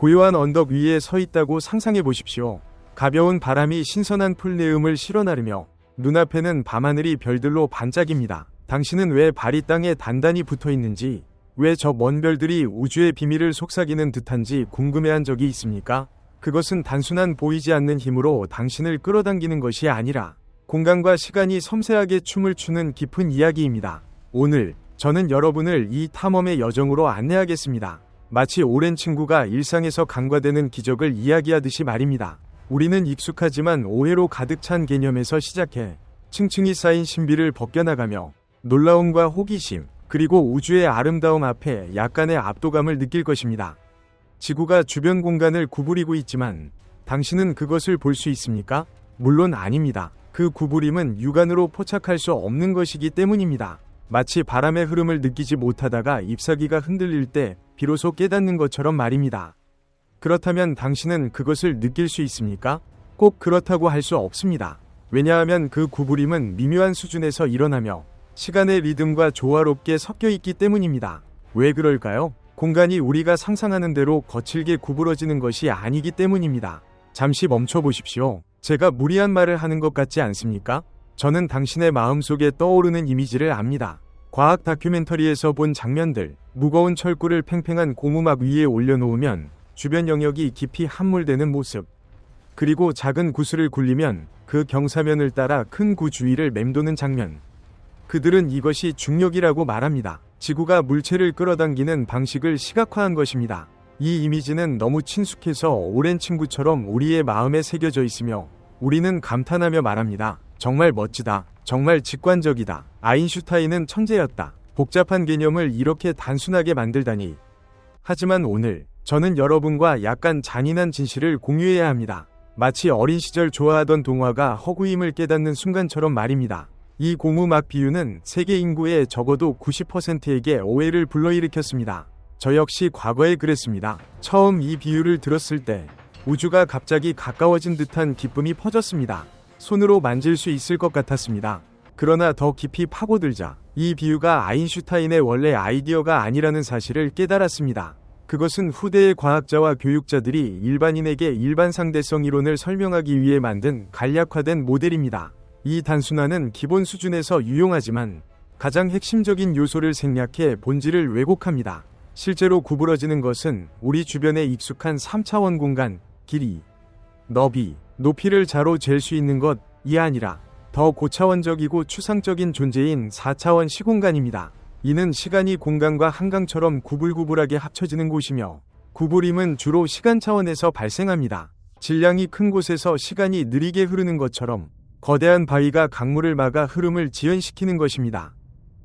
고요한 언덕 위에 서 있다고 상상해 보십시오. 가벼운 바람이 신선한 풀내음을 실어나르며 눈앞에는 밤하늘이 별들로 반짝입니다. 당신은 왜 발이 땅에 단단히 붙어 있는지, 왜 저 먼 별들이 우주의 비밀을 속삭이는 듯한지 궁금해한 적이 있습니까? 그것은 단순한 보이지 않는 힘으로 당신을 끌어당기는 것이 아니라 공간과 시간이 섬세하게 춤을 추는 깊은 이야기입니다. 오늘 저는 여러분을 이 탐험의 여정으로 안내하겠습니다. 마치 오랜 친구가 일상에서 간과되는 기적을 이야기하듯이 말입니다. 우리는 익숙하지만 오해로 가득 찬 개념에서 시작해 층층이 쌓인 신비를 벗겨나가며 놀라움과 호기심, 그리고 우주의 아름다움 앞에 약간의 압도감을 느낄 것입니다. 지구가 주변 공간을 구부리고 있지만 당신은 그것을 볼 수 있습니까? 물론 아닙니다. 그 구부림은 육안으로 포착할 수 없는 것이기 때문입니다. 마치 바람의 흐름을 느끼지 못하다가 잎사귀가 흔들릴 때 비로소 깨닫는 것처럼 말입니다. 그렇다면 당신은 그것을 느낄 수 있습니까? 꼭 그렇다고 할 수 없습니다. 왜냐하면 그 구부림은 미묘한 수준에서 일어나며 시간의 리듬과 조화롭게 섞여 있기 때문입니다. 왜 그럴까요? 공간이 우리가 상상하는 대로 거칠게 구부러지는 것이 아니기 때문입니다. 잠시 멈춰 보십시오. 제가 무리한 말을 하는 것 같지 않습니까? 저는 당신의 마음속에 떠오르는 이미지를 압니다. 과학 다큐멘터리에서 본 장면들, 무거운 철구를 팽팽한 고무막 위에 올려놓으면 주변 영역이 깊이 함몰되는 모습, 그리고 작은 구슬을 굴리면 그 경사면을 따라 큰 구 주위를 맴도는 장면. 그들은 이것이 중력이라고 말합니다. 지구가 물체를 끌어당기는 방식을 시각화한 것입니다. 이 이미지는 너무 친숙해서 오랜 친구처럼 우리의 마음에 새겨져 있으며 우리는 감탄하며 말합니다. 정말 멋지다. 정말 직관적이다. 아인슈타인은 천재였다. 복잡한 개념을 이렇게 단순하게 만들다니. 하지만 오늘 저는 여러분과 약간 잔인한 진실을 공유해야 합니다. 마치 어린 시절 좋아하던 동화가 허구임을 깨닫는 순간처럼 말입니다. 이 고무막 비유는 세계 인구의 적어도 90%에게 오해를 불러일으켰습니다. 저 역시 과거에 그랬습니다. 처음 이 비유를 들었을 때 우주가 갑자기 가까워진 듯한 기쁨이 퍼졌습니다. 손으로 만질 수 있을 것 같았습니다. 그러나 더 깊이 파고들자 이 비유가 아인슈타인의 원래 아이디어가 아니라는 사실을 깨달았습니다. 그것은 후대의 과학자와 교육자들이 일반인에게 일반 상대성 이론을 설명하기 위해 만든 간략화된 모델입니다. 이 단순화는 기본 수준에서 유용하지만 가장 핵심적인 요소를 생략해 본질을 왜곡합니다. 실제로 구부러지는 것은 우리 주변에 익숙한 3차원 공간, 길이, 너비, 높이를 자로 잴 수 있는 것이 아니라 더 고차원적이고 추상적인 존재인 4차원 시공간입니다. 이는 시간이 공간과 한강처럼 구불구불하게 합쳐지는 곳이며 구부림은 주로 시간 차원에서 발생합니다. 질량이 큰 곳에서 시간이 느리게 흐르는 것처럼 거대한 바위가 강물을 막아 흐름을 지연시키는 것입니다.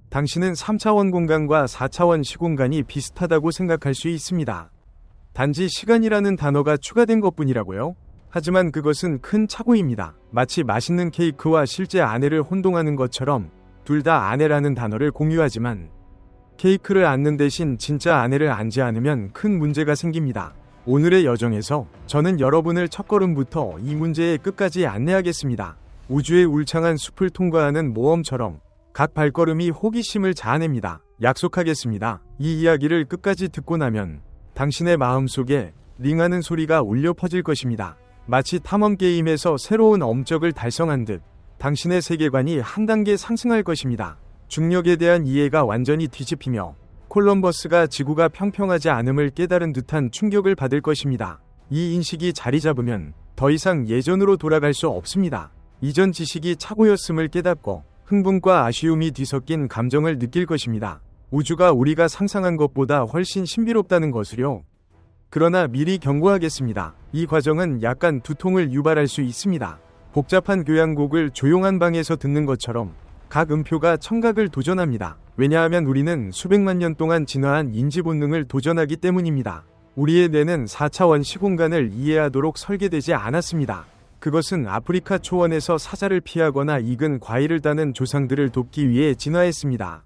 당신은 3차원 공간과 4차원 시공간이 비슷하다고 생각할 수 있습니다. 단지 시간이라는 단어가 추가된 것뿐이라고요? 하지만 그것은 큰 착오입니다. 마치 맛있는 케이크와 실제 아내를 혼동하는 것처럼 둘 다 아내라는 단어를 공유하지만 케이크를 안는 대신 진짜 아내를 안지 않으면 큰 문제가 생깁니다. 오늘의 여정에서 저는 여러분을 첫걸음부터 이 문제의 끝까지 안내하겠습니다. 우주의 울창한 숲을 통과하는 모험처럼 각 발걸음이 호기심을 자아냅니다. 약속하겠습니다. 이 이야기를 끝까지 듣고 나면 당신의 마음속에 링하는 소리가 울려 퍼질 것입니다. 마치 탐험 게임에서 새로운 업적을 달성한 듯 당신의 세계관이 한 단계 상승할 것입니다. 중력에 대한 이해가 완전히 뒤집히며 콜럼버스가 지구가 평평하지 않음을 깨달은 듯한 충격을 받을 것입니다. 이 인식이 자리 잡으면 더 이상 예전으로 돌아갈 수 없습니다. 이전 지식이 착오였음을 깨닫고 흥분과 아쉬움이 뒤섞인 감정을 느낄 것입니다. 우주가 우리가 상상한 것보다 훨씬 신비롭다는 것을요. 그러나 미리 경고하겠습니다. 이 과정은 약간 두통을 유발할 수 있습니다. 복잡한 교향곡을 조용한 방에서 듣는 것처럼 각 음표가 청각을 도전합니다. 왜냐하면 우리는 수백만 년 동안 진화한 인지 본능을 도전하기 때문입니다. 우리의 뇌는 4차원 시공간을 이해하도록 설계되지 않았습니다. 그것은 아프리카 초원에서 사자를 피하거나 익은 과일을 따는 조상들을 돕기 위해 진화했습니다.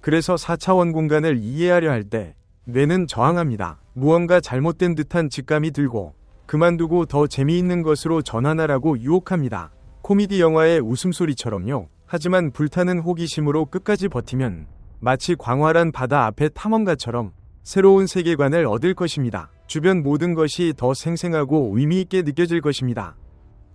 그래서 4차원 공간을 이해하려 할 때 뇌는 저항합니다. 무언가 잘못된 듯한 직감이 들고 그만두고 더 재미있는 것으로 전환하라고 유혹합니다. 코미디 영화의 웃음소리처럼요. 하지만 불타는 호기심으로 끝까지 버티면 마치 광활한 바다 앞의 탐험가처럼 새로운 세계관을 얻을 것입니다. 주변 모든 것이 더 생생하고 의미있게 느껴질 것입니다.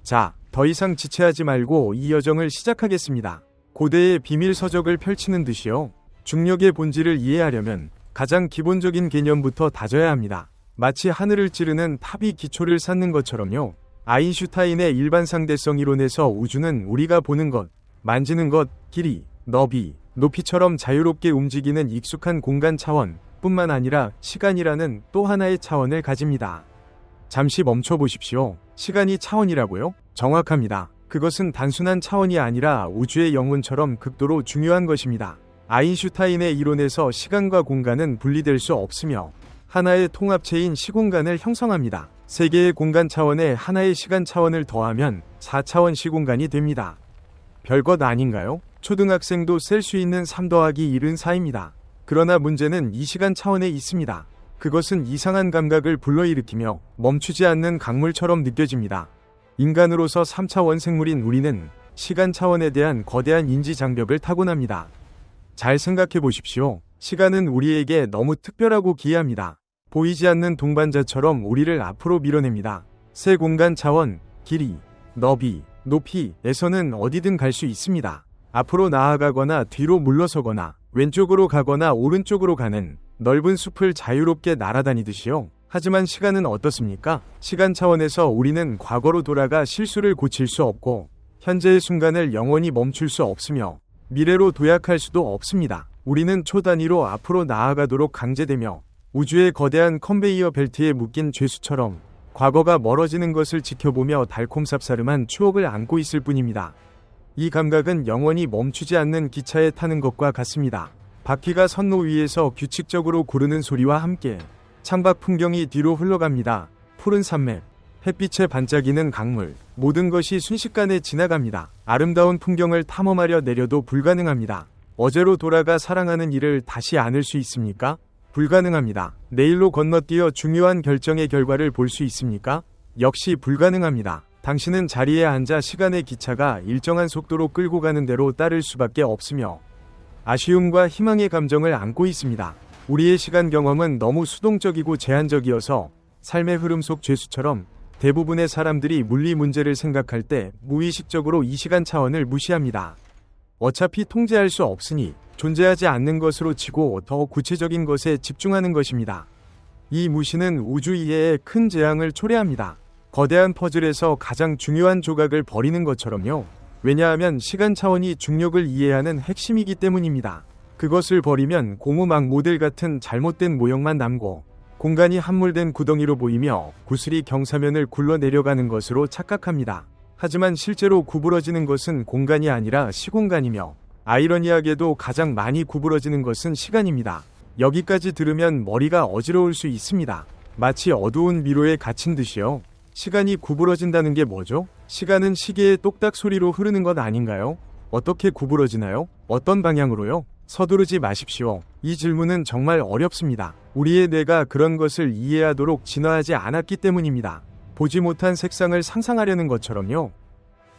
자, 더 이상 지체하지 말고 이 여정을 시작하겠습니다. 고대의 비밀 서적을 펼치는 듯이요. 중력의 본질을 이해하려면 가장 기본적인 개념부터 다져야 합니다. 마치 하늘을 찌르는 탑이 기초를 쌓는 것처럼요. 아인슈타인의 일반상대성 이론에서 우주는 우리가 보는 것, 만지는 것, 길이, 너비, 높이처럼 자유롭게 움직이는 익숙한 공간 차원 뿐만 아니라 시간이라는 또 하나의 차원을 가집니다. 잠시 멈춰 보십시오. 시간이 차원이라고요? 정확합니다. 그것은 단순한 차원이 아니라 우주의 영혼처럼 극도로 중요한 것입니다. 아인슈타인의 이론에서 시간과 공간은 분리될 수 없으며 하나의 통합체인 시공간을 형성합니다. 세 개의 공간 차원에 하나의 시간 차원을 더하면 4차원 시공간이 됩니다. 별것 아닌가요? 초등학생도 쓸 수 있는 3 더하기 1은 4입니다. 그러나 문제는 이 시간 차원에 있습니다. 그것은 이상한 감각을 불러일으키며 멈추지 않는 강물처럼 느껴집니다. 인간으로서 3차원 생물인 우리는 시간 차원에 대한 거대한 인지 장벽을 타고납니다. 잘 생각해 보십시오. 시간은 우리에게 너무 특별하고 기이합니다. 보이지 않는 동반자처럼 우리를 앞으로 밀어냅니다. 새 공간 차원, 길이, 너비, 높이에서는 어디든 갈 수 있습니다. 앞으로 나아가거나 뒤로 물러서거나 왼쪽으로 가거나 오른쪽으로 가는 넓은 숲을 자유롭게 날아다니듯이요. 하지만 시간은 어떻습니까? 시간 차원에서 우리는 과거로 돌아가 실수를 고칠 수 없고 현재의 순간을 영원히 멈출 수 없으며 미래로 도약할 수도 없습니다. 우리는 초단위로 앞으로 나아가도록 강제되며 우주의 거대한 컨베이어 벨트에 묶인 죄수처럼 과거가 멀어지는 것을 지켜보며 달콤쌉싸름한 추억을 안고 있을 뿐입니다. 이 감각은 영원히 멈추지 않는 기차에 타는 것과 같습니다. 바퀴가 선로 위에서 규칙적으로 구르는 소리와 함께 창밖 풍경이 뒤로 흘러갑니다. 푸른 산맥, 햇빛에 반짝이는 강물, 모든 것이 순식간에 지나갑니다. 아름다운 풍경을 탐험하려 내려도 불가능합니다. 어제로 돌아가 사랑하는 이를 다시 안을 수 있습니까? 불가능합니다. 내일로 건너뛰어 중요한 결정의 결과를 볼 수 있습니까? 역시 불가능합니다. 당신은 자리에 앉아 시간의 기차가 일정한 속도로 끌고 가는 대로 따를 수밖에 없으며 아쉬움과 희망의 감정을 안고 있습니다. 우리의 시간 경험은 너무 수동적이고 제한적이어서 삶의 흐름 속 죄수처럼 대부분의 사람들이 물리 문제를 생각할 때 무의식적으로 이 시간 차원을 무시합니다. 어차피 통제할 수 없으니 존재하지 않는 것으로 치고 더 구체적인 것에 집중하는 것입니다. 이 무시는 우주 이해에 큰 재앙을 초래합니다. 거대한 퍼즐에서 가장 중요한 조각을 버리는 것처럼요. 왜냐하면 시간 차원이 중력을 이해하는 핵심이기 때문입니다. 그것을 버리면 고무망 모델 같은 잘못된 모형만 남고 공간이 함몰된 구덩이로 보이며 구슬이 경사면을 굴러 내려가는 것으로 착각합니다. 하지만 실제로 구부러지는 것은 공간이 아니라 시공간이며 아이러니하게도 가장 많이 구부러지는 것은 시간입니다. 여기까지 들으면 머리가 어지러울 수 있습니다. 마치 어두운 미로에 갇힌 듯이요. 시간이 구부러진다는 게 뭐죠? 시간은 시계의 똑딱 소리로 흐르는 것 아닌가요? 어떻게 구부러지나요? 어떤 방향으로요? 서두르지 마십시오. 이 질문은 정말 어렵습니다. 우리의 뇌가 그런 것을 이해하도록 진화하지 않았기 때문입니다. 보지 못한 색상을 상상하려는 것처럼요.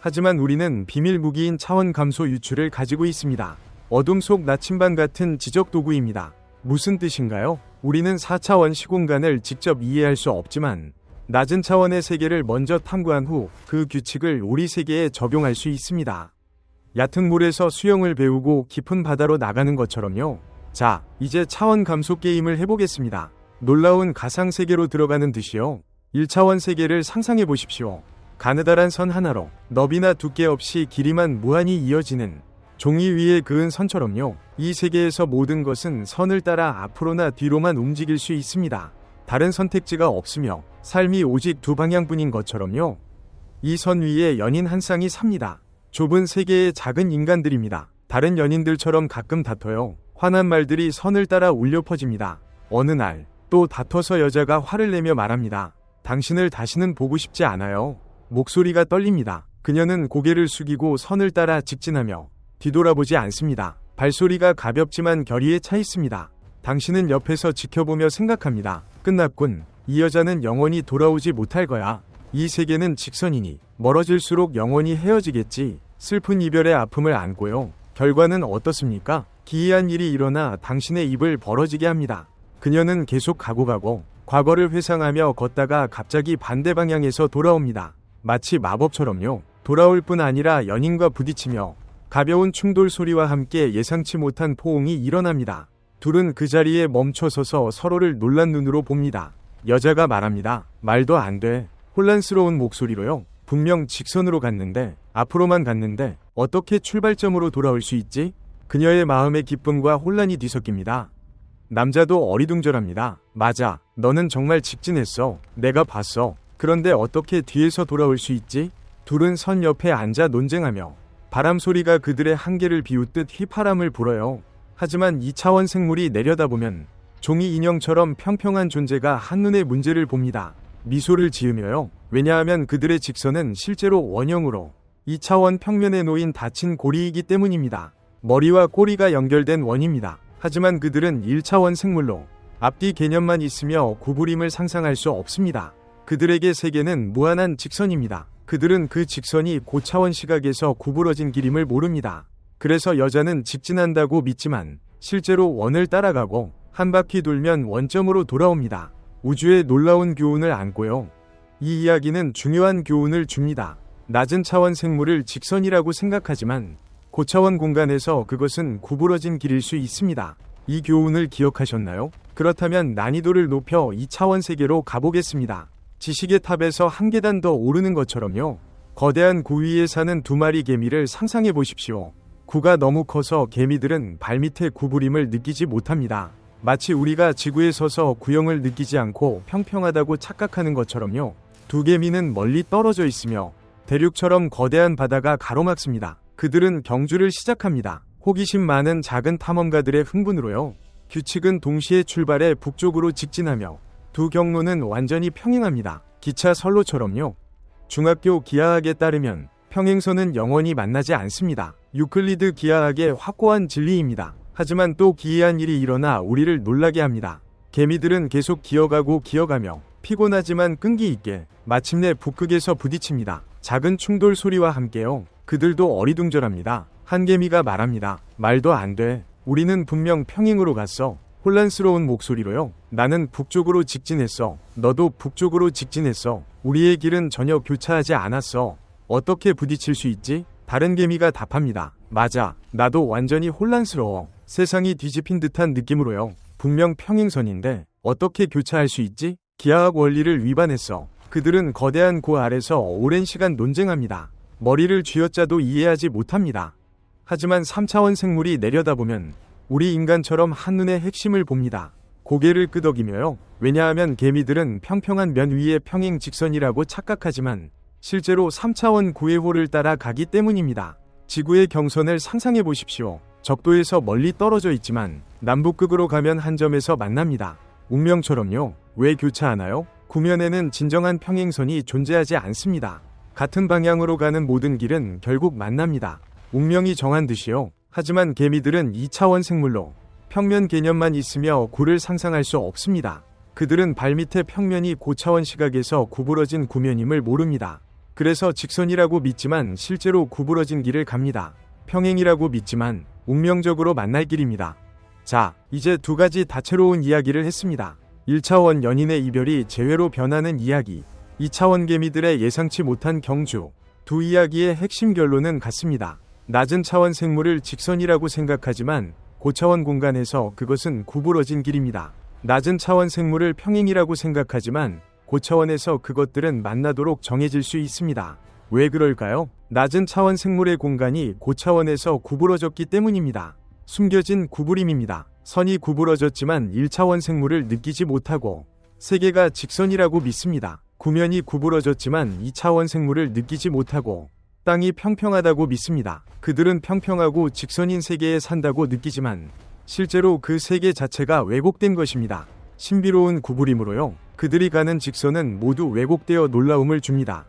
하지만 우리는 비밀 무기인 차원 감소 유추를 가지고 있습니다. 어둠 속 나침반 같은 지적 도구입니다. 무슨 뜻인가요? 우리는 4차원 시공간을 직접 이해할 수 없지만 낮은 차원의 세계를 먼저 탐구한 후 그 규칙을 우리 세계에 적용할 수 있습니다. 얕은 물에서 수영을 배우고 깊은 바다로 나가는 것처럼요. 자, 이제 차원 감소 게임을 해보겠습니다. 놀라운 가상세계로 들어가는 듯이요. 1차원 세계를 상상해 보십시오. 가느다란 선 하나로 너비나 두께 없이 길이만 무한히 이어지는 종이 위에 그은 선처럼요. 이 세계에서 모든 것은 선을 따라 앞으로나 뒤로만 움직일 수 있습니다. 다른 선택지가 없으며 삶이 오직 두 방향뿐인 것처럼요. 이 선 위에 연인 한 쌍이 삽니다. 좁은 세계의 작은 인간들입니다. 다른 연인들처럼 가끔 다퉈요. 화난 말들이 선을 따라 울려 퍼집니다. 어느 날 또 다퉈서 여자가 화를 내며 말합니다. 당신을 다시는 보고 싶지 않아요. 목소리가 떨립니다. 그녀는 고개를 숙이고 선을 따라 직진하며 뒤돌아보지 않습니다. 발소리가 가볍지만 결의에 차 있습니다. 당신은 옆에서 지켜보며 생각합니다. 끝났군. 이 여자는 영원히 돌아오지 못할 거야. 이 세계는 직선이니 멀어질수록 영원히 헤어지겠지. 슬픈 이별의 아픔을 안고요. 결과는 어떻습니까? 기이한 일이 일어나 당신의 입을 벌어지게 합니다. 그녀는 계속 가고 과거를 회상하며 걷다가 갑자기 반대 방향에서 돌아옵니다. 마치 마법처럼요. 돌아올 뿐 아니라 연인과 부딪히며 가벼운 충돌 소리와 함께 예상치 못한 포옹이 일어납니다. 둘은 그 자리에 멈춰서서 서로를 놀란 눈으로 봅니다. 여자가 말합니다. 말도 안 돼. 혼란스러운 목소리로요. 분명 직선으로 갔는데, 앞으로만 갔는데 어떻게 출발점으로 돌아올 수 있지? 그녀의 마음의 기쁨과 혼란이 뒤섞입니다. 남자도 어리둥절합니다. 맞아. 너는 정말 직진했어. 내가 봤어. 그런데 어떻게 뒤에서 돌아올 수 있지? 둘은 선 옆에 앉아 논쟁하며 바람 소리가 그들의 한계를 비웃듯 휘파람을 불어요. 하지만 2차원 생물이 내려다보면 종이 인형처럼 평평한 존재가 한눈에 문제를 봅니다. 미소를 지으며요. 왜냐하면 그들의 직선은 실제로 원형으로 2차원 평면에 놓인 닫힌 고리이기 때문입니다. 머리와 꼬리가 연결된 원입니다. 하지만 그들은 1차원 생물로 앞뒤 개념만 있으며 구부림을 상상할 수 없습니다. 그들에게 세계는 무한한 직선입니다. 그들은 그 직선이 고차원 시각에서 구부러진 길임을 모릅니다. 그래서 여자는 직진한다고 믿지만 실제로 원을 따라가고 한 바퀴 돌면 원점으로 돌아옵니다. 우주의 놀라운 교훈을 안고요. 이 이야기는 중요한 교훈을 줍니다. 낮은 차원 생물을 직선이라고 생각하지만 고차원 공간에서 그것은 구부러진 길일 수 있습니다. 이 교훈을 기억하셨나요? 그렇다면 난이도를 높여 2차원 세계로 가보겠습니다. 지식의 탑에서 한 계단 더 오르는 것처럼요. 거대한 구 위에 사는 두 마리 개미를 상상해 보십시오. 구가 너무 커서 개미들은 발밑의 구부림을 느끼지 못합니다. 마치 우리가 지구에 서서 구형을 느끼지 않고 평평하다고 착각하는 것처럼요. 두 개미는 멀리 떨어져 있으며 대륙처럼 거대한 바다가 가로막습니다. 그들은 경주를 시작합니다. 호기심 많은 작은 탐험가들의 흥분으로요. 규칙은 동시에 출발해 북쪽으로 직진하며 두 경로는 완전히 평행합니다. 기차 선로처럼요. 중학교 기하학에 따르면 평행선은 영원히 만나지 않습니다. 유클리드 기하학의 확고한 진리입니다. 하지만 또 기이한 일이 일어나 우리를 놀라게 합니다. 개미들은 계속 기어가며 피곤하지만 끈기 있게 마침내 북극에서 부딪힙니다. 작은 충돌 소리와 함께요. 그들도 어리둥절합니다. 한 개미가 말합니다. 말도 안 돼. 우리는 분명 평행으로 갔어. 혼란스러운 목소리로요. 나는 북쪽으로 직진했어. 너도 북쪽으로 직진했어. 우리의 길은 전혀 교차하지 않았어. 어떻게 부딪힐 수 있지? 다른 개미가 답합니다. 맞아. 나도 완전히 혼란스러워. 세상이 뒤집힌 듯한 느낌으로요. 분명 평행선인데 어떻게 교차할 수 있지? 기하학 원리를 위반했어. 그들은 거대한 고 아래서 오랜 시간 논쟁합니다. 머리를 쥐어짜도 이해하지 못합니다. 하지만 3차원 생물이 내려다보면 우리 인간처럼 한눈에 핵심을 봅니다. 고개를 끄덕이며요. 왜냐하면 개미들은 평평한 면 위의 평행 직선이라고 착각하지만 실제로 3차원 구회호를 따라 가기 때문입니다. 지구의 경선을 상상해 보십시오. 적도에서 멀리 떨어져 있지만 남북극으로 가면 한 점에서 만납니다. 운명처럼요. 왜 교차하나요? 구면에는 진정한 평행선이 존재하지 않습니다. 같은 방향으로 가는 모든 길은 결국 만납니다. 운명이 정한 듯이요. 하지만 개미들은 2차원 생물로 평면 개념만 있으며 구를 상상할 수 없습니다. 그들은 발밑의 평면이 고차원 시각에서 구부러진 구면임을 모릅니다. 그래서 직선이라고 믿지만 실제로 구부러진 길을 갑니다. 평행이라고 믿지만 운명적으로 만날 길입니다. 자, 이제 두 가지 다채로운 이야기를 했습니다. 1차원 연인의 이별이 재회로 변하는 이야기, 2차원 개미들의 예상치 못한 경주. 두 이야기의 핵심 결론은 같습니다. 낮은 차원 생물을 직선이라고 생각하지만 고차원 공간에서 그것은 구부러진 길입니다. 낮은 차원 생물을 평행이라고 생각하지만 고차원에서 그것들은 만나도록 정해질 수 있습니다. 왜 그럴까요? 낮은 차원 생물의 공간이 고차원에서 구부러졌기 때문입니다. 숨겨진 구부림입니다. 선이 구부러졌지만 1차원 생물을 느끼지 못하고 세계가 직선이라고 믿습니다. 구면이 구부러졌지만 2차원 생물을 느끼지 못하고 땅이 평평하다고 믿습니다. 그들은 평평하고 직선인 세계에 산다고 느끼지만 실제로 그 세계 자체가 왜곡된 것입니다. 신비로운 구부림으로요. 그들이 가는 직선은 모두 왜곡되어 놀라움을 줍니다.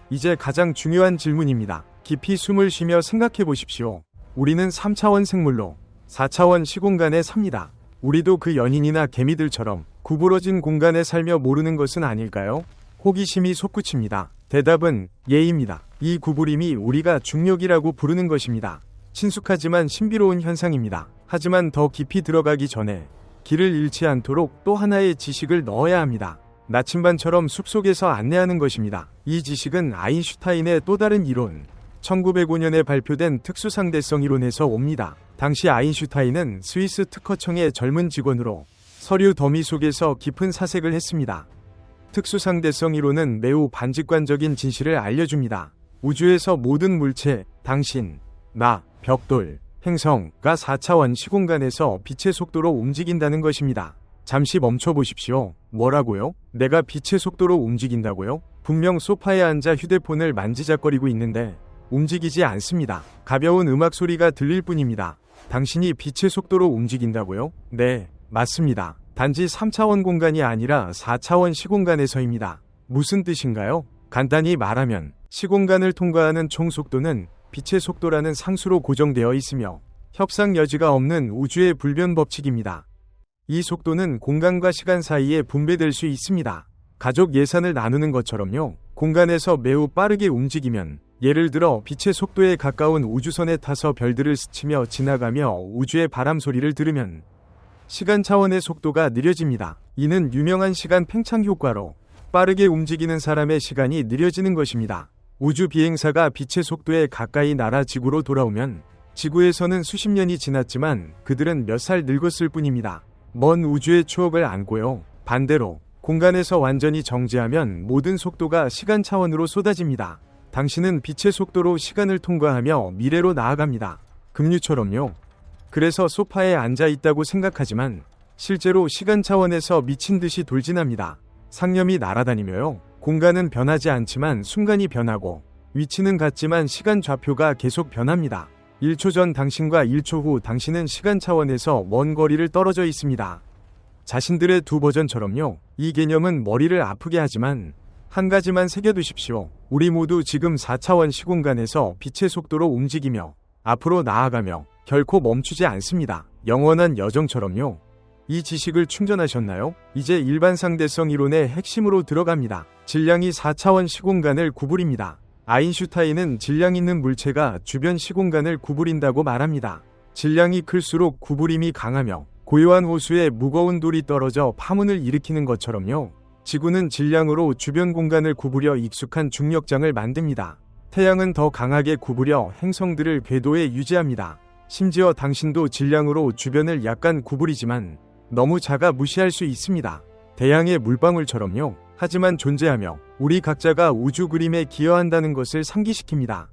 이제 가장 중요한 질문입니다. 깊이 숨을 쉬며 생각해 보십시오. 우리는 3차원 생물로 4차원 시공간에 삽니다. 우리도 그 연인이나 개미들처럼 구부러진 공간에 살며 모르는 것은 아닐까요? 호기심이 솟구칩니다. 대답은 예입니다. 이 구부림이 우리가 중력이라고 부르는 것입니다. 친숙하지만 신비로운 현상입니다. 하지만 더 깊이 들어가기 전에 길을 잃지 않도록 또 하나의 지식을 넣어야 합니다. 나침반처럼 숲속에서 안내하는 것입니다. 이 지식은 아인슈타인의 또 다른 이론, 1905년에 발표된 특수상대성 이론에서 옵니다. 당시 아인슈타인은 스위스 특허청의 젊은 직원으로 서류 더미 속에서 깊은 사색을 했습니다. 특수상대성 이론은 매우 반직관적인 진실을 알려줍니다. 우주에서 모든 물체, 당신, 나, 벽돌, 행성가 4차원 시공간에서 빛의 속도로 움직인다는 것입니다. 잠시 멈춰 보십시오. 뭐라고요? 내가 빛의 속도로 움직인다고요? 분명 소파에 앉아 휴대폰을 만지작거리고 있는데 움직이지 않습니다. 가벼운 음악 소리가 들릴 뿐입니다. 당신이 빛의 속도로 움직인다고요? 네, 맞습니다. 단지 3차원 공간이 아니라 4차원 시공간에서입니다. 무슨 뜻인가요? 간단히 말하면 시공간을 통과하는 총 속도는 빛의 속도라는 상수로 고정되어 있으며 협상 여지가 없는 우주의 불변 법칙입니다. 이 속도는 공간과 시간 사이에 분배될 수 있습니다. 가족 예산을 나누는 것처럼요. 공간에서 매우 빠르게 움직이면, 예를 들어 빛의 속도에 가까운 우주선에 타서 별들을 스치며 지나가며 우주의 바람 소리를 들으면 시간 차원의 속도가 느려집니다. 이는 유명한 시간 팽창 효과로 빠르게 움직이는 사람의 시간이 느려지는 것입니다. 우주 비행사가 빛의 속도에 가까이 날아 지구로 돌아오면 지구에서는 수십 년이 지났지만 그들은 몇 살 늙었을 뿐입니다. 먼 우주의 추억을 안고요. 반대로 공간에서 완전히 정지하면 모든 속도가 시간 차원으로 쏟아집니다. 당신은 빛의 속도로 시간을 통과하며 미래로 나아갑니다. 급류처럼요. 그래서 소파에 앉아 있다고 생각하지만 실제로 시간 차원에서 미친 듯이 돌진합니다. 상념이 날아다니며요. 공간은 변하지 않지만 순간이 변하고 위치는 같지만 시간 좌표가 계속 변합니다. 1초 전 당신과 1초 후 당신은 시간 차원에서 먼 거리를 떨어져 있습니다. 자신들의 두 버전처럼요. 이 개념은 머리를 아프게 하지만 한 가지만 새겨두십시오. 우리 모두 지금 4차원 시공간에서 빛의 속도로 움직이며 앞으로 나아가며 결코 멈추지 않습니다. 영원한 여정처럼요. 이 지식을 충전하셨나요? 이제 일반상대성 이론의 핵심으로 들어갑니다. 질량이 4차원 시공간을 구부립니다. 아인슈타인은 질량 있는 물체가 주변 시공간을 구부린다고 말합니다. 질량이 클수록 구부림이 강하며 고요한 호수에 무거운 돌이 떨어져 파문을 일으키는 것처럼요. 지구는 질량으로 주변 공간을 구부려 익숙한 중력장을 만듭니다. 태양은 더 강하게 구부려 행성들을 궤도에 유지합니다. 심지어 당신도 질량으로 주변을 약간 구부리지만 너무 작아 무시할 수 있습니다. 대양의 물방울처럼요. 하지만 존재하며 우리 각자가 우주 그림에 기여한다는 것을 상기시킵니다.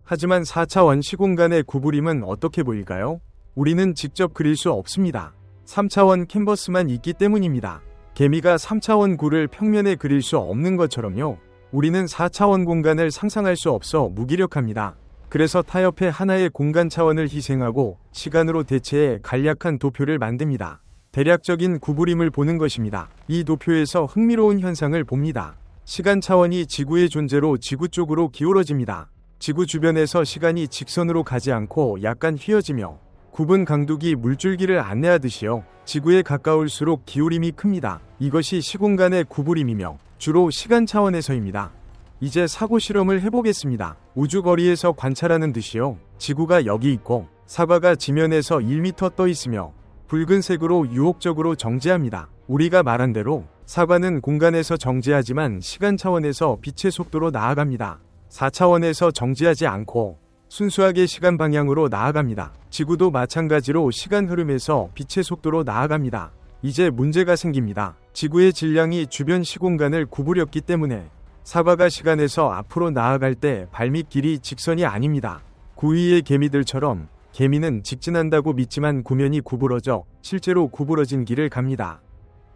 하지만 4차원 시공간의 구부림은 어떻게 보일까요? 우리는 직접 그릴 수 없습니다. 3차원 캔버스만 있기 때문입니다. 개미가 3차원 굴을 평면에 그릴 수 없는 것처럼요. 우리는 4차원 공간을 상상할 수 없어 무기력합니다. 그래서 타협해 하나의 공간 차원을 희생하고 시간으로 대체해 간략한 도표를 만듭니다. 대략적인 구부림을 보는 것입니다. 이 도표에서 흥미로운 현상을 봅니다. 시간 차원이 지구의 존재로 지구 쪽으로 기울어집니다. 지구 주변에서 시간이 직선으로 가지 않고 약간 휘어지며 굽은 강둑이 물줄기를 안내하듯이요. 지구에 가까울수록 기울임이 큽니다. 이것이 시공간의 구부림이며 주로 시간 차원에서입니다. 이제 사고 실험을 해보겠습니다. 우주 거리에서 관찰하는 듯이요. 지구가 여기 있고 사과가 지면에서 1m 떠 있으며 붉은색으로 유혹적으로 정지합니다. 우리가 말한 대로 사과는 공간에서 정지하지만 시간 차원에서 빛의 속도로 나아갑니다. 4차원에서 정지하지 않고 순수하게 시간 방향으로 나아갑니다. 지구도 마찬가지로 시간 흐름에서 빛의 속도로 나아갑니다. 이제 문제가 생깁니다. 지구의 질량이 주변 시공간을 구부렸기 때문에 사과가 시간에서 앞으로 나아갈 때 발밑 길이 직선이 아닙니다. 구위의 개미들처럼 개미는 직진한다고 믿지만 구면이 구부러져 실제로 구부러진 길을 갑니다.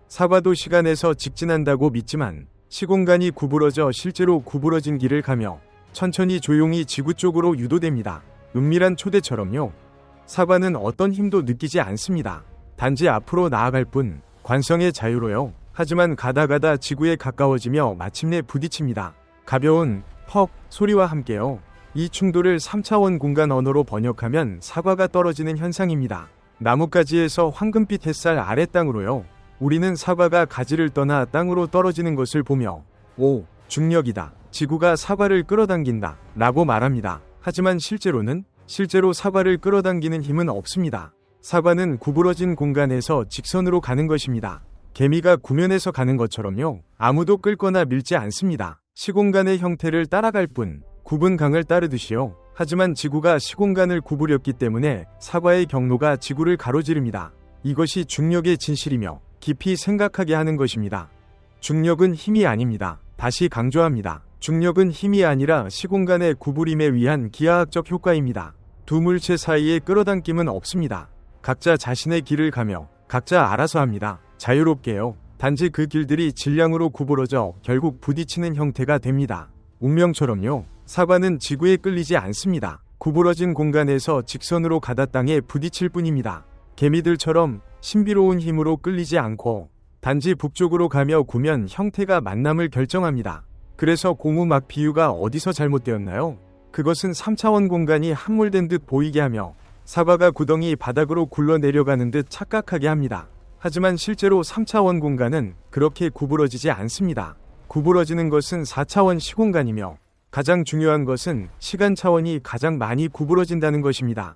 사과도 시간에서 직진한다고 믿지만 시공간이 구부러져 실제로 구부러진 길을 가며 천천히 조용히 지구 쪽으로 유도됩니다. 은밀한 초대처럼요. 사과는 어떤 힘도 느끼지 않습니다. 단지 앞으로 나아갈 뿐, 관성의 자유로요. 하지만 가다 지구에 가까워지며 마침내 부딪힙니다. 가벼운 퍽 소리와 함께요. 이 충돌을 3차원 공간 언어로 번역하면 사과가 떨어지는 현상입니다. 나뭇가지에서 황금빛 햇살 아래 땅으로요. 우리는 사과가 가지를 떠나 땅으로 떨어지는 것을 보며 오, 중력이다. 지구가 사과를 끌어당긴다. 라고 말합니다. 하지만 실제로 사과를 끌어당기는 힘은 없습니다. 사과는 구부러진 공간에서 직선으로 가는 것입니다. 개미가 구면에서 가는 것처럼요. 아무도 끌거나 밀지 않습니다. 시공간의 형태를 따라갈 뿐, 굽은 강을 따르듯이요. 하지만 지구가 시공간을 구부렸기 때문에 사과의 경로가 지구를 가로지릅니다. 이것이 중력의 진실이며 깊이 생각하게 하는 것입니다. 중력은 힘이 아닙니다. 다시 강조합니다. 중력은 힘이 아니라 시공간의 구부림에 의한 기하학적 효과입니다. 두 물체 사이에 끌어당김은 없습니다. 각자 자신의 길을 가며 각자 알아서 합니다. 자유롭게요. 단지 그 길들이 질량으로 구부러져 결국 부딪히는 형태가 됩니다. 운명처럼요. 사과는 지구에 끌리지 않습니다. 구부러진 공간에서 직선으로 가다 땅에 부딪힐 뿐입니다. 개미들처럼 신비로운 힘으로 끌리지 않고 단지 북쪽으로 가며 구면 형태가 만남을 결정합니다. 그래서 고무막 비유가 어디서 잘못되었나요? 그것은 3차원 공간이 함몰된 듯 보이게 하며 사과가 구덩이 바닥으로 굴러 내려가는 듯 착각하게 합니다. 하지만 실제로 3차원 공간은 그렇게 구부러지지 않습니다. 구부러지는 것은 4차원 시공간이며 가장 중요한 것은 시간 차원이 가장 많이 구부러진다는 것입니다.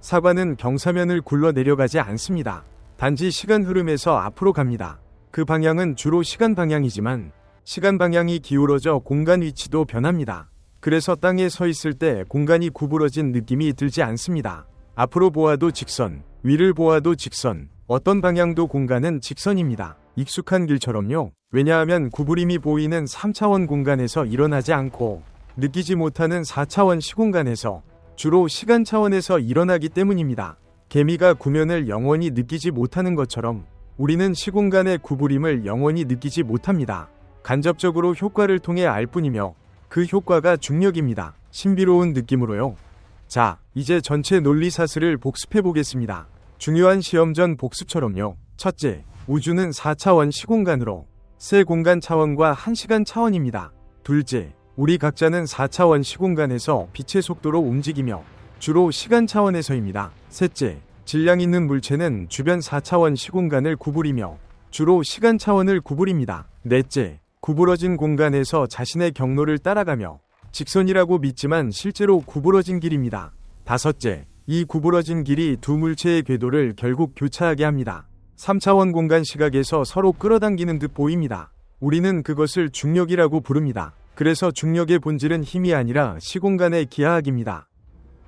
사과는 경사면을 굴러 내려가지 않습니다. 단지 시간 흐름에서 앞으로 갑니다. 그 방향은 주로 시간 방향이지만 시간 방향이 기울어져 공간 위치도 변합니다. 그래서 땅에 서 있을 때 공간이 구부러진 느낌이 들지 않습니다. 앞으로 보아도 직선, 위를 보아도 직선, 어떤 방향도 공간은 직선입니다. 익숙한 길처럼요. 왜냐하면 구부림이 보이는 3차원 공간에서 일어나지 않고 느끼지 못하는 4차원 시공간에서 주로 시간 차원에서 일어나기 때문입니다. 개미가 구면을 영원히 느끼지 못하는 것처럼 우리는 시공간의 구부림을 영원히 느끼지 못합니다. 간접적으로 효과를 통해 알 뿐이며 그 효과가 중력입니다. 신비로운 느낌으로요. 자, 이제 전체 논리사슬을 복습해 보겠습니다. 중요한 시험 전 복습처럼요. 첫째, 우주는 4차원 시공간으로 세 공간 차원과 1시간 차원입니다. 둘째, 우리 각자는 4차원 시공간에서 빛의 속도로 움직이며 주로 시간 차원에서입니다. 셋째, 질량 있는 물체는 주변 4차원 시공간을 구부리며 주로 시간 차원을 구부립니다. 넷째, 구부러진 공간에서 자신의 경로를 따라가며 직선이라고 믿지만 실제로 구부러진 길입니다. 다섯째, 이 구부러진 길이 두 물체의 궤도를 결국 교차하게 합니다. 3차원 공간 시각에서 서로 끌어당기는 듯 보입니다. 우리는 그것을 중력이라고 부릅니다. 그래서 중력의 본질은 힘이 아니라 시공간의 기하학입니다.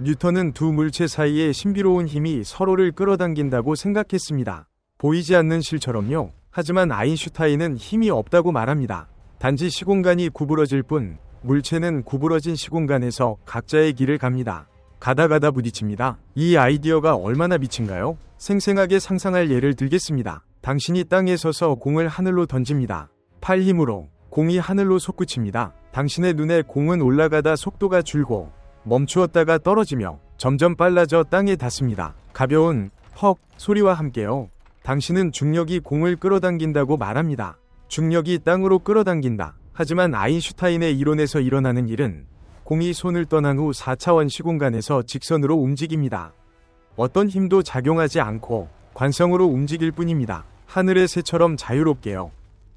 뉴턴은 두 물체 사이의 신비로운 힘이 서로를 끌어당긴다고 생각했습니다. 보이지 않는 실처럼요. 하지만 아인슈타인은 힘이 없다고 말합니다. 단지 시공간이 구부러질 뿐 물체는 구부러진 시공간에서 각자의 길을 갑니다. 가다 부딪힙니다. 이 아이디어가 얼마나 미친가요? 생생하게 상상할 예를 들겠습니다. 당신이 땅에 서서 공을 하늘로 던집니다. 팔 힘으로 공이 하늘로 솟구칩니다. 당신의 눈에 공은 올라가다 속도가 줄고 멈추었다가 떨어지며 점점 빨라져 땅에 닿습니다. 가벼운 헉 소리와 함께요. 당신은 중력이 공을 끌어당긴다고 말합니다. 중력이 땅으로 끌어당긴다. 하지만 아인슈타인의 이론에서 일어나는 일은 공이 손을 떠난 후 4차원 시공간에서 직선으로 움직입니다. 어떤 힘도 작용하지 않고 관성으로 움직일 뿐입니다. 하늘의 새처럼 자유롭게요.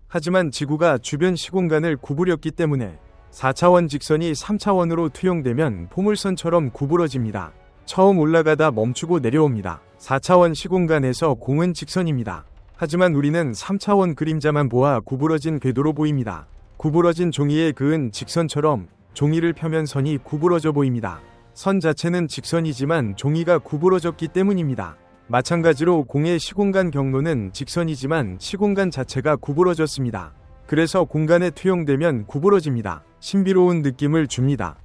하지만 지구가 주변 시공간을 구부렸기 때문에 4차원 직선이 3차원으로 투영되면 포물선처럼 구부러집니다. 처음 올라가다 멈추고 내려옵니다. 4차원 시공간에서 공은 직선입니다. 하지만 우리는 3차원 그림자만 보아 구부러진 궤도로 보입니다. 구부러진 종이에 그은 직선처럼 종이를 펴면 선이 구부러져 보입니다. 선 자체는 직선이지만 종이가 구부러졌기 때문입니다. 마찬가지로 공의 시공간 경로는 직선이지만 시공간 자체가 구부러졌습니다. 그래서 공간에 투영되면 구부러집니다. 신비로운 느낌을 줍니다.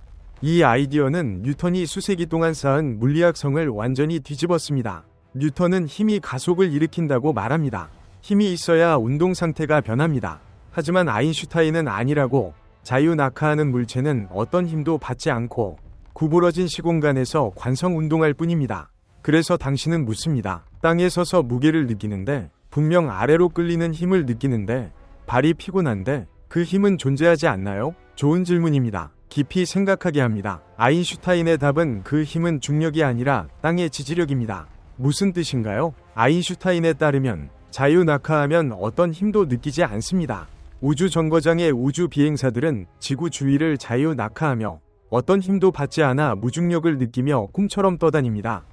이 아이디어는 뉴턴이 수세기 동안 쌓은 물리학성을 완전히 뒤집었습니다. 뉴턴은 힘이 가속을 일으킨다고 말합니다. 힘이 있어야 운동 상태가 변합니다. 하지만 아인슈타인은 아니라고, 자유 낙하하는 물체는 어떤 힘도 받지 않고 구부러진 시공간에서 관성 운동할 뿐입니다. 그래서 당신은 묻습니다. 땅에 서서 무게를 느끼는데, 분명 아래로 끌리는 힘을 느끼는데, 발이 피곤한데 그 힘은 존재하지 않나요? 좋은 질문입니다. 깊이 생각하게 합니다. 아인슈타인의 답은 그 힘은 중력이 아니라 땅의 지지력입니다. 무슨 뜻인가요? 아인슈타인에 따르면 자유 낙하하면 어떤 힘도 느끼지 않습니다. 우주 정거장의 우주 비행사들은 지구 주위를 자유 낙하하며 어떤 힘도 받지 않아 무중력을 느끼며 꿈처럼 떠다닙니다.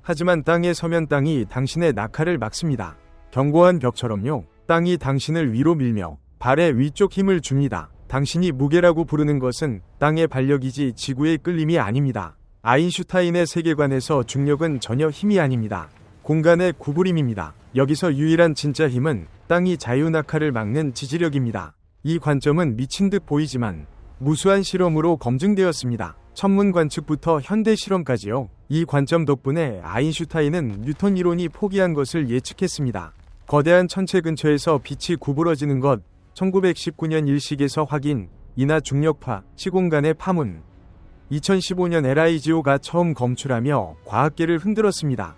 하지만 땅에 서면 땅이 당신의 낙하를 막습니다. 견고한 벽처럼요. 땅이 당신을 위로 밀며 발의 위쪽 힘을 줍니다. 당신이 무게라고 부르는 것은 땅의 반력이지 지구의 끌림이 아닙니다. 아인슈타인의 세계관에서 중력은 전혀 힘이 아닙니다. 공간의 구부림입니다. 여기서 유일한 진짜 힘은 땅이 자유낙하를 막는 지지력입니다. 이 관점은 미친 듯 보이지만 무수한 실험으로 검증되었습니다. 천문 관측부터 현대 실험까지요. 이 관점 덕분에 아인슈타인은 뉴턴 이론이 포기한 것을 예측했습니다. 거대한 천체 근처에서 빛이 구부러지는 것, 1919년 일식에서 확인, 인하 중력파, 시공간의 파문. 2015년 LIGO가 처음 검출하며 과학계를 흔들었습니다.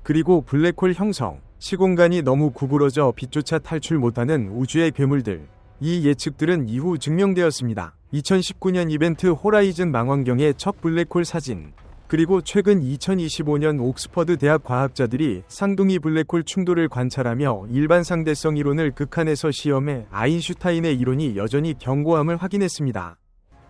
그리고 블랙홀 형성, 시공간이 너무 구부러져 빛조차 탈출 못하는 우주의 괴물들. 이 예측들은 이후 증명되었습니다. 2019년 이벤트 호라이즌 망원경의 첫 블랙홀 사진, 그리고 최근 2025년 옥스퍼드 대학 과학자들이 쌍둥이 블랙홀 충돌을 관찰하며 일반 상대성 이론을 극한에서 시험해 아인슈타인의 이론이 여전히 견고함을 확인했습니다.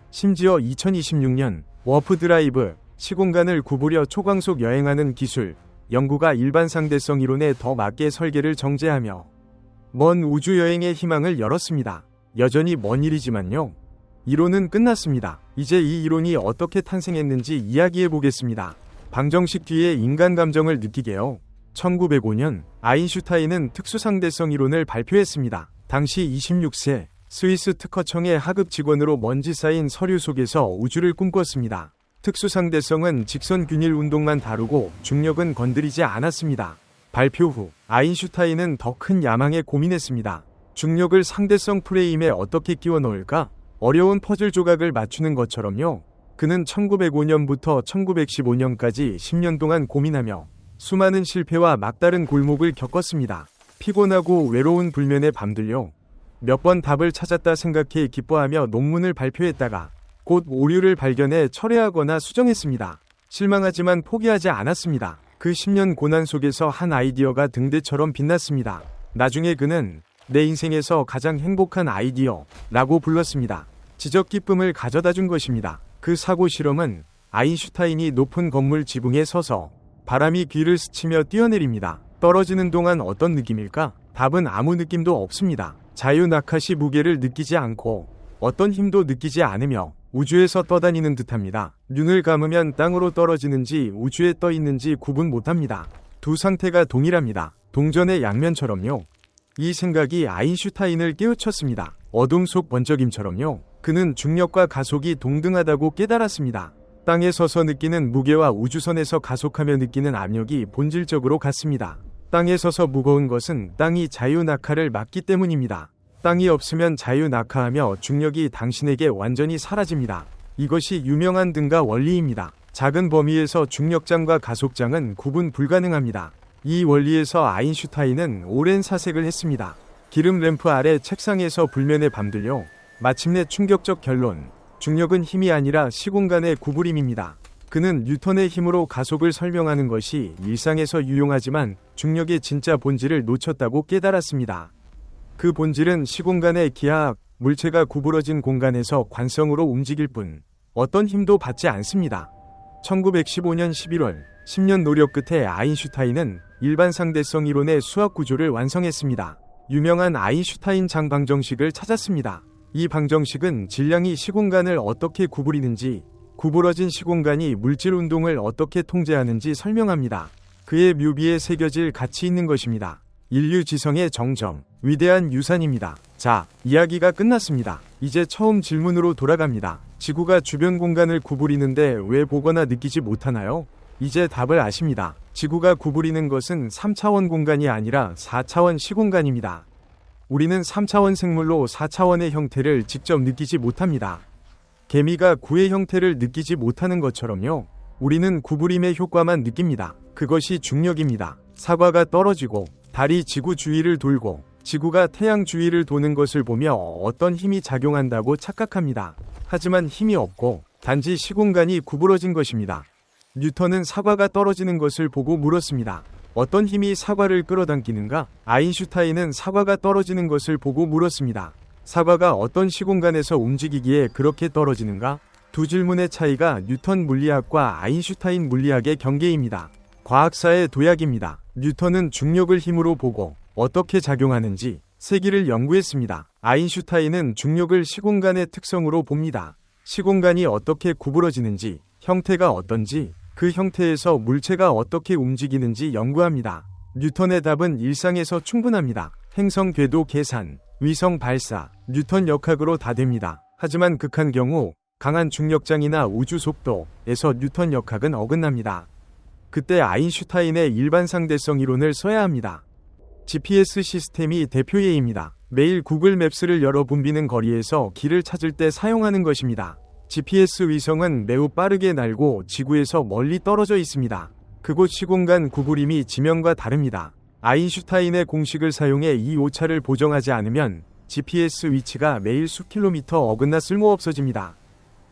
심지어 2026년 워프 드라이브, 시공간을 구부려 초광속 여행하는 기술, 연구가 일반 상대성 이론에 더 맞게 설계를 정제하며 먼 우주여행의 희망을 열었습니다. 여전히 먼 일이지만요. 이론은 끝났습니다. 이제 이 이론이 어떻게 탄생했는지 이야기해 보겠습니다. 방정식 뒤에 인간 감정을 느끼게요. 1905년 아인슈타인은 특수상대성 이론을 발표했습니다. 당시 26세 스위스 특허청의 하급 직원으로 먼지 쌓인 서류 속에서 우주를 꿈꿨습니다. 특수상대성은 직선 균일 운동만 다루고 중력은 건드리지 않았습니다. 발표 후 아인슈타인은 더 큰 야망에 고민했습니다. 중력을 상대성 프레임에 어떻게 끼워 넣을까? 어려운 퍼즐 조각을 맞추는 것처럼요. 그는 1905년부터 1915년까지 10년 동안 고민하며 수많은 실패와 막다른 골목을 겪었습니다. 피곤하고 외로운 불면의 밤들요. 몇 번 답을 찾았다 생각해 기뻐하며 논문을 발표했다가 곧 오류를 발견해 철회하거나 수정했습니다. 실망하지만 포기하지 않았습니다. 그 10년 고난 속에서 한 아이디어가 등대처럼 빛났습니다. 나중에 그는 내 인생에서 가장 행복한 아이디어라고 불렀습니다. 지적 기쁨을 가져다 준 것입니다. 그 사고 실험은 아인슈타인이 높은 건물 지붕에 서서 바람이 귀를 스치며 뛰어내립니다. 떨어지는 동안 어떤 느낌일까? 답은 아무 느낌도 없습니다. 자유낙하시 무게를 느끼지 않고 어떤 힘도 느끼지 않으며 우주에서 떠다니는 듯합니다. 눈을 감으면 땅으로 떨어지는지 우주에 떠 있는지 구분 못합니다. 두 상태가 동일합니다. 동전의 양면처럼요. 이 생각이 아인슈타인을 깨우쳤습니다. 어둠 속 번쩍임처럼요. 그는 중력과 가속이 동등하다고 깨달았습니다. 땅에 서서 느끼는 무게와 우주선에서 가속하며 느끼는 압력이 본질적으로 같습니다. 땅에 서서 무거운 것은 땅이 자유낙하를 막기 때문입니다. 땅이 없으면 자유낙하하며 중력이 당신에게 완전히 사라집니다. 이것이 유명한 등가 원리입니다. 작은 범위에서 중력장과 가속장은 구분 불가능합니다. 이 원리에서 아인슈타인은 오랜 사색을 했습니다. 기름 램프 아래 책상에서 불면의 밤들요. 마침내 충격적 결론. 중력은 힘이 아니라 시공간의 구부림입니다. 그는 뉴턴의 힘으로 가속을 설명하는 것이 일상에서 유용하지만 중력의 진짜 본질을 놓쳤다고 깨달았습니다. 그 본질은 시공간의 기하학, 물체가 구부러진 공간에서 관성으로 움직일 뿐 어떤 힘도 받지 않습니다. 1915년 11월 10년 노력 끝에 아인슈타인은 일반 상대성 이론의 수학 구조를 완성했습니다. 유명한 아인슈타인 장 방정식을 찾았습니다. 이 방정식은 질량이 시공간을 어떻게 구부리는지, 구부러진 시공간이 물질 운동을 어떻게 통제하는지 설명합니다. 그의 묘비에 새겨질 가치 있는 것입니다. 인류 지성의 정점, 위대한 유산입니다. 자, 이야기가 끝났습니다. 이제 처음 질문으로 돌아갑니다. 지구가 주변 공간을 구부리는데 왜 보거나 느끼지 못하나요? 이제 답을 아십니다. 지구가 구부리는 것은 3차원 공간이 아니라 4차원 시공간입니다. 우리는 3차원 생물로 4차원의 형태를 직접 느끼지 못합니다. 개미가 구의 형태를 느끼지 못하는 것처럼요. 우리는 구부림의 효과만 느낍니다. 그것이 중력입니다. 사과가 떨어지고 달이 지구 주위를 돌고 지구가 태양 주위를 도는 것을 보며 어떤 힘이 작용한다고 착각합니다. 하지만 힘이 없고 단지 시공간이 구부러진 것입니다. 뉴턴은 사과가 떨어지는 것을 보고 물었습니다. 어떤 힘이 사과를 끌어당기는가? 아인슈타인은 사과가 떨어지는 것을 보고 물었습니다. 사과가 어떤 시공간에서 움직이기에 그렇게 떨어지는가? 두 질문의 차이가 뉴턴 물리학과 아인슈타인 물리학의 경계입니다. 과학사의 도약입니다. 뉴턴은 중력을 힘으로 보고 어떻게 작용하는지 세기를 연구했습니다. 아인슈타인은 중력을 시공간의 특성으로 봅니다. 시공간이 어떻게 구부러지는지, 형태가 어떤지, 그 형태에서 물체가 어떻게 움직이는지 연구합니다. 뉴턴의 답은 일상에서 충분합니다. 행성 궤도 계산, 위성 발사, 뉴턴 역학으로 다 됩니다. 하지만 극한 경우 강한 중력장이나 우주 속도에서 뉴턴 역학은 어긋납니다. 그때 아인슈타인의 일반상대성 이론을 써야 합니다. GPS 시스템이 대표 예입니다. 매일 구글 맵스를 열어 붐비는 거리에서 길을 찾을 때 사용하는 것입니다. GPS 위성은 매우 빠르게 날고 지구에서 멀리 떨어져 있습니다. 그곳 시공간 구부림이 지면과 다릅니다. 아인슈타인의 공식을 사용해 이 오차를 보정하지 않으면 GPS 위치가 매일 수킬로미터 어긋나 쓸모없어집니다.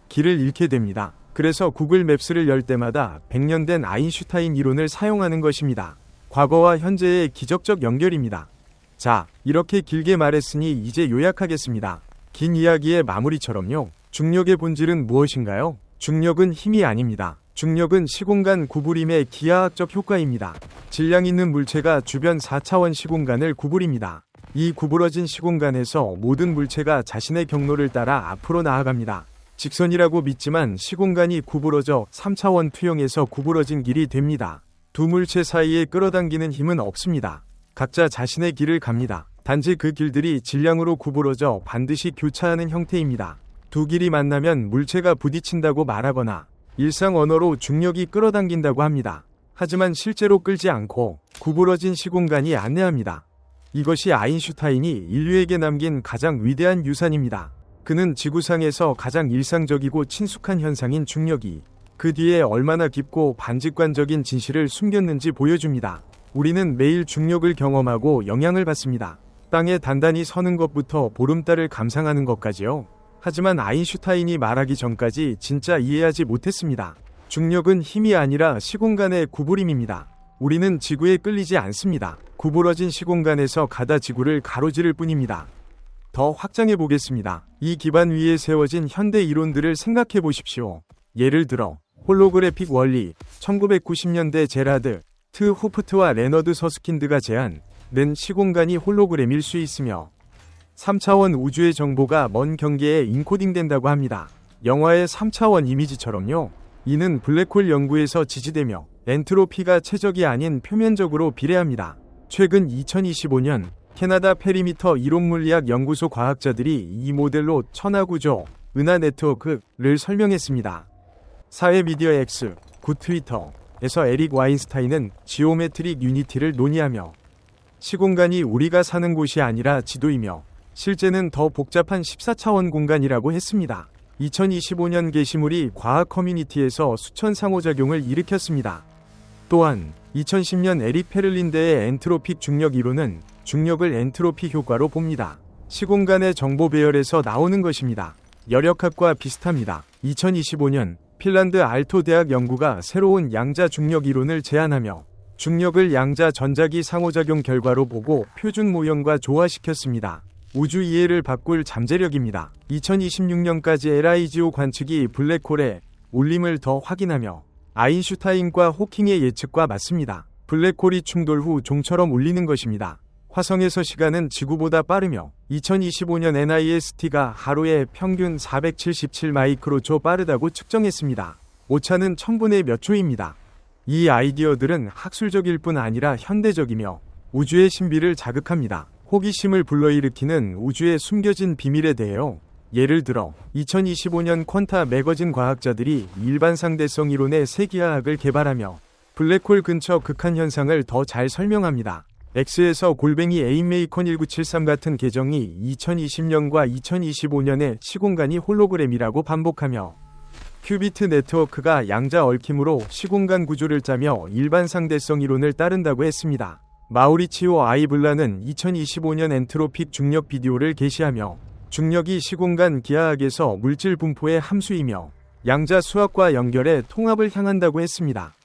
길을 잃게 됩니다. 그래서 구글 맵스를 열 때마다 100년 된 아인슈타인 이론을 사용하는 것입니다. 과거와 현재의 기적적 연결입니다. 자, 이렇게 길게 말했으니 이제 요약하겠습니다. 긴 이야기의 마무리처럼요. 중력의 본질은 무엇인가요? 중력은 힘이 아닙니다. 중력은 시공간 구부림의 기하학적 효과입니다. 질량 있는 물체가 주변 4차원 시공간을 구부립니다. 이 구부러진 시공간에서 모든 물체가 자신의 경로를 따라 앞으로 나아갑니다. 직선이라고 믿지만 시공간이 구부러져 3차원 투영에서 구부러진 길이 됩니다. 두 물체 사이에 끌어당기는 힘은 없습니다. 각자 자신의 길을 갑니다. 단지 그 길들이 질량으로 구부러져 반드시 교차하는 형태입니다. 두 길이 만나면 물체가 부딪힌다고 말하거나 일상 언어로 중력이 끌어당긴다고 합니다. 하지만 실제로 끌지 않고 구부러진 시공간이 안내합니다. 이것이 아인슈타인이 인류에게 남긴 가장 위대한 유산입니다. 그는 지구상에서 가장 일상적이고 친숙한 현상인 중력이 그 뒤에 얼마나 깊고 반직관적인 진실을 숨겼는지 보여줍니다. 우리는 매일 중력을 경험하고 영향을 받습니다. 땅에 단단히 서는 것부터 보름달을 감상하는 것까지요. 하지만 아인슈타인이 말하기 전까지 진짜 이해하지 못했습니다. 중력은 힘이 아니라 시공간의 구부림입니다. 우리는 지구에 끌리지 않습니다. 구부러진 시공간에서 가다 지구를 가로지를 뿐입니다. 더 확장해 보겠습니다. 이 기반 위에 세워진 현대 이론들을 생각해 보십시오. 예를 들어 홀로그래픽 원리, 1990년대 제라드 트 호프트와 레너드 서스킨드가 제안낸 시공간이 홀로그램일 수 있으며 3차원 우주의 정보가 먼 경계에 인코딩된다고 합니다. 영화의 3차원 이미지처럼요. 이는 블랙홀 연구에서 지지되며 엔트로피가 최적이 아닌 표면적으로 비례합니다. 최근 2025년 캐나다 페리미터 이론물리학 연구소 과학자들이 이 모델로 천하구조, 은하 네트워크를 설명했습니다. 사회미디어 X, 굿 트위터에서 에릭 와인스타인은 지오메트릭 유니티를 논의하며 시공간이 우리가 사는 곳이 아니라 지도이며 실제는 더 복잡한 14차원 공간이라고 했습니다. 2025년 게시물이 과학 커뮤니티에서 수천 상호작용을 일으켰습니다. 또한 2010년 에릭 페를린대의 엔트로픽 중력 이론은 중력을 엔트로피 효과로 봅니다. 시공간의 정보 배열에서 나오는 것입니다. 열역학과 비슷합니다. 2025년 핀란드 알토 대학 연구가 새로운 양자 중력 이론을 제안하며 중력을 양자 전자기 상호작용 결과로 보고 표준 모형과 조화시켰습니다. 우주 이해를 바꿀 잠재력입니다. 2026년까지 LIGO 관측이 블랙홀의 울림을 더 확인하며 아인슈타인과 호킹의 예측과 맞습니다. 블랙홀이 충돌 후 종처럼 울리는 것입니다. 화성에서 시간은 지구보다 빠르며 2025년 NIST가 하루에 평균 477 마이크로초 빠르다고 측정했습니다. 오차는 1000분의 몇 초입니다. 이 아이디어들은 학술적일 뿐 아니라 현대적이며 우주의 신비를 자극합니다. 호기심을 불러일으키는 우주의 숨겨진 비밀에 대해요. 예를 들어 2025년 퀀타 매거진 과학자들이 일반상대성 이론의 세기하학을 개발하며 블랙홀 근처 극한 현상을 더 잘 설명합니다. X에서 골뱅이 에임메이컨 1973 같은 계정이 2020년과 2025년에 시공간이 홀로그램이라고 반복하며 큐비트 네트워크가 양자 얽힘으로 시공간 구조를 짜며 일반상대성 이론을 따른다고 했습니다. 마우리치오 아이블라는 2025년 엔트로픽 중력 비디오를 게시하며 중력이 시공간 기하학에서 물질 분포의 함수이며 양자 수학과 연결해 통합을 향한다고 했습니다.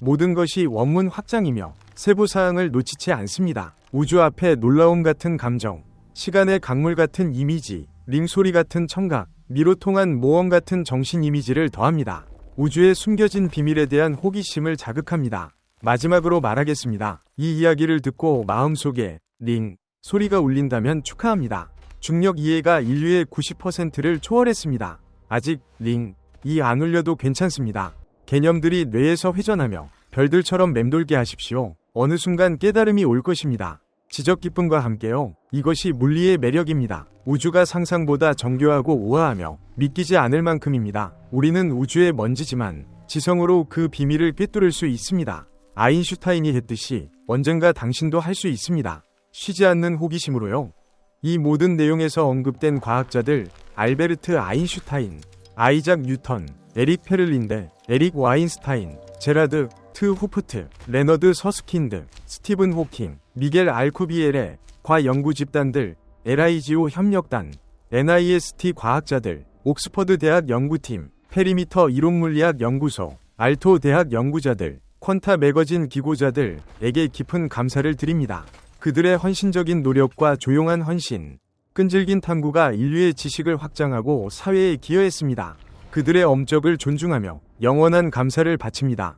모든 것이 원문 확장이며 세부 사항을 놓치지 않습니다. 우주 앞에 놀라움 같은 감정, 시간의 강물 같은 이미지, 링소리 같은 청각, 미로 통한 모험 같은 정신 이미지를 더합니다. 우주의 숨겨진 비밀에 대한 호기심을 자극합니다. 마지막으로 말하겠습니다. 이 이야기를 듣고 마음속에 링 소리가 울린다면 축하합니다. 중력 이해가 인류의 90%를 초월했습니다. 아직 링 이 안 울려도 괜찮습니다. 개념들이 뇌에서 회전하며 별들처럼 맴돌게 하십시오. 어느 순간 깨달음이 올 것입니다. 지적 기쁨과 함께요. 이것이 물리의 매력입니다. 우주가 상상보다 정교하고 우아하며 믿기지 않을 만큼입니다. 우리는 우주의 먼지지만 지성으로 그 비밀을 꿰뚫을 수 있습니다. 아인슈타인이 했듯이 언젠가 당신도 할 수 있습니다. 쉬지 않는 호기심으로요. 이 모든 내용에서 언급된 과학자들, 알베르트 아인슈타인, 아이작 뉴턴, 에릭 페를린데, 에릭 와인스타인, 제라드 트 후프트, 레너드 서스킨드, 스티븐 호킹, 미겔 알쿠비에레, 과연구 집단들, LIGO 협력단, NIST 과학자들, 옥스퍼드 대학 연구팀, 페리미터 이론물리학 연구소, 알토 대학 연구자들, 퀀타 매거진 기고자들에게 깊은 감사를 드립니다. 그들의 헌신적인 노력과 조용한 헌신, 끈질긴 탐구가 인류의 지식을 확장하고 사회에 기여했습니다. 그들의 업적을 존중하며 영원한 감사를 바칩니다.